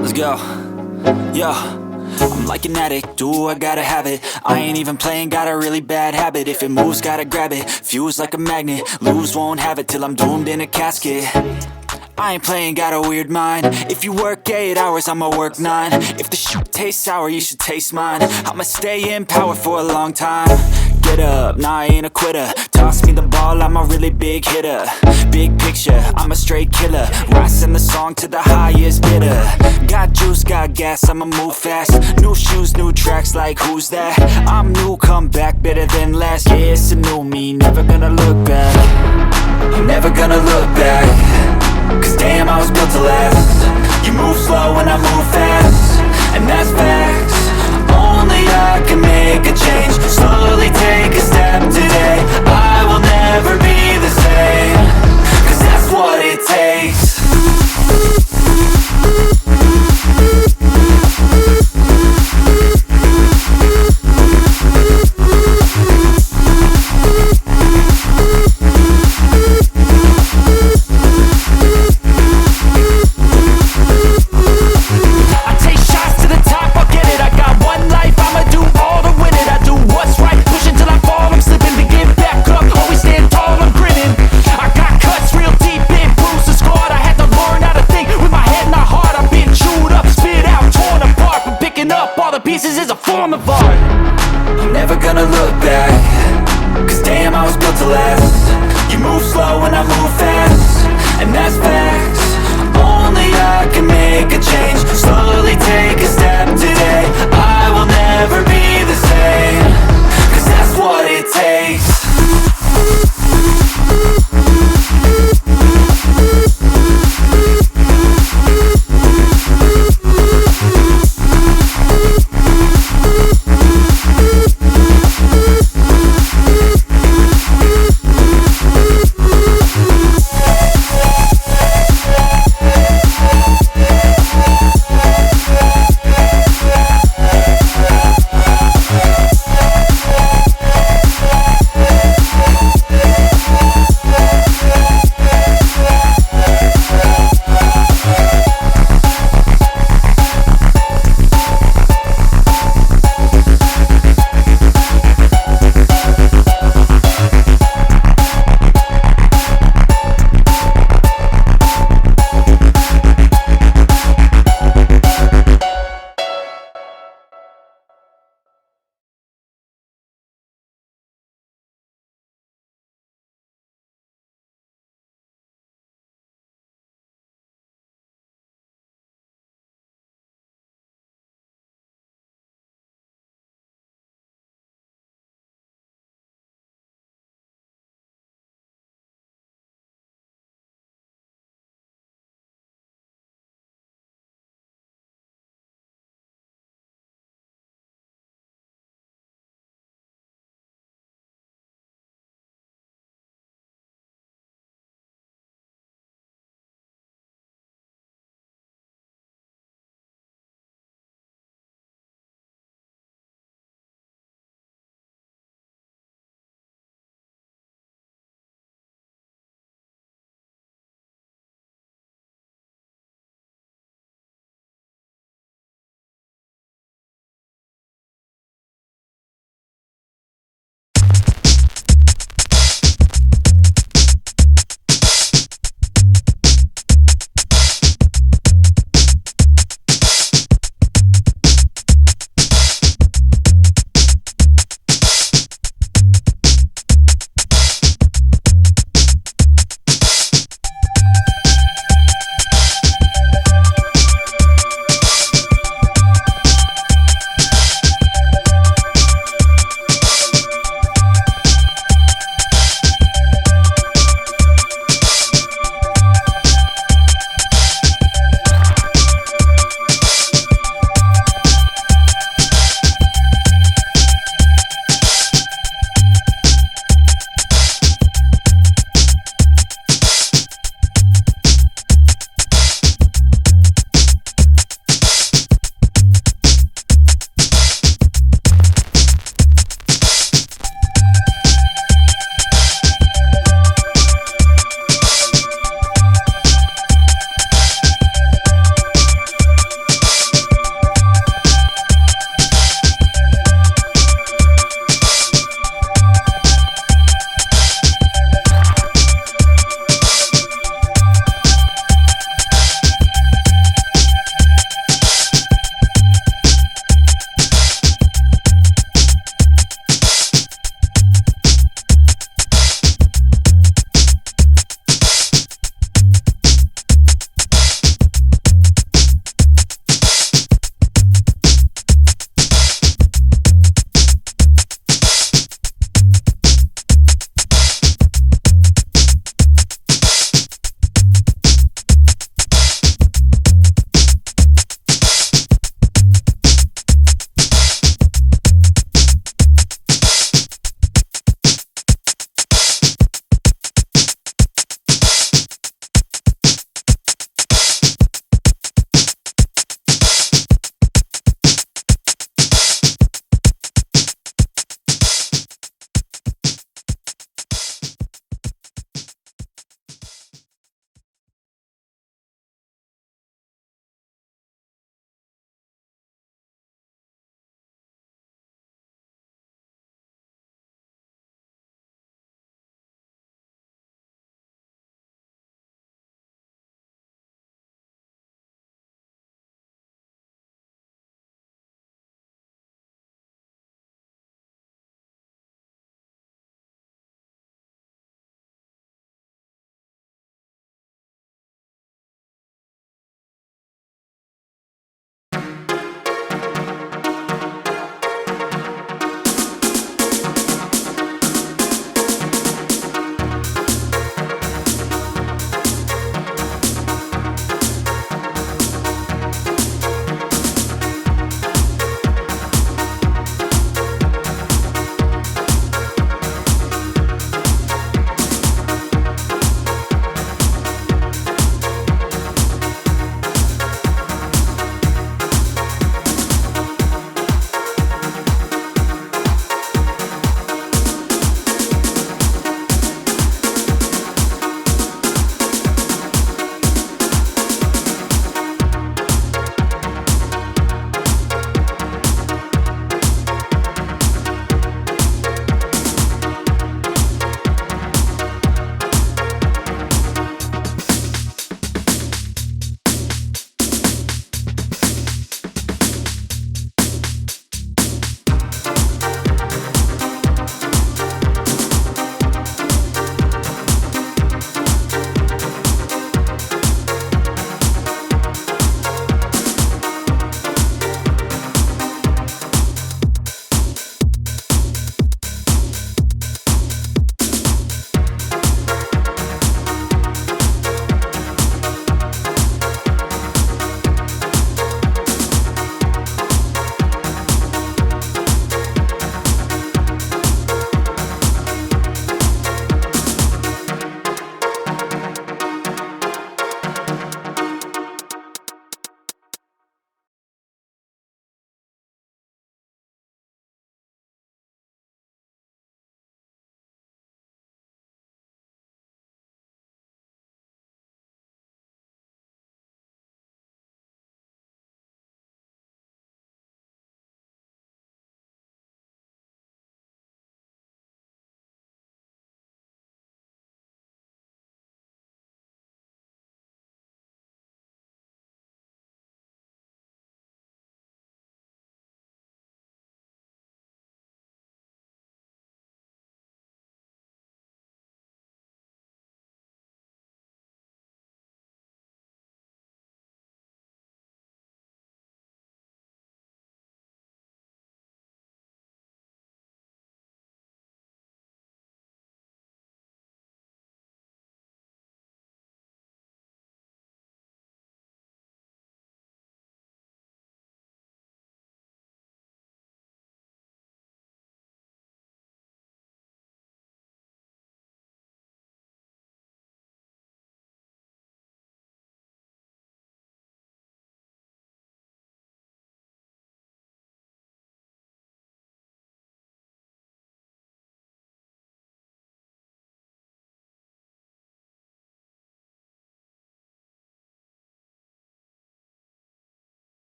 Let's go. Yo, I'm like an addict, do I gotta have it. I ain't even playing, got a really bad habit. If it moves, gotta grab it, fuse like a magnet. Lose, won't have it till I'm doomed in a casket. I ain't playing, got a weird mind. If you work 8 hours, I'ma work 9. If the shit tastes sour, you should taste mine. I'ma stay in power for a long time. Get up, nah, I ain't a quitter. Toss me the ball, I'm a really big hitter. Big picture, I'm a straight killer. Rising the song to the highest bidder. Got juice, got gas, I'ma move fast. New shoes, new tracks, like who's that? I'm new, come back, better than last. Yeah, it's a new me, never gonna look back. I'm never gonna look back. Cause damn, I was built to last. You move slow and I move fast, and that's facts. Only I can make a change. Slowly take a step today. I will never be the same. Cause that's what it takes. Pieces is a form of art. I'm never gonna look back. Cause damn, I was built to last. You move slow and I move fast, and that's facts. Only I can make a change. Slowly take a step to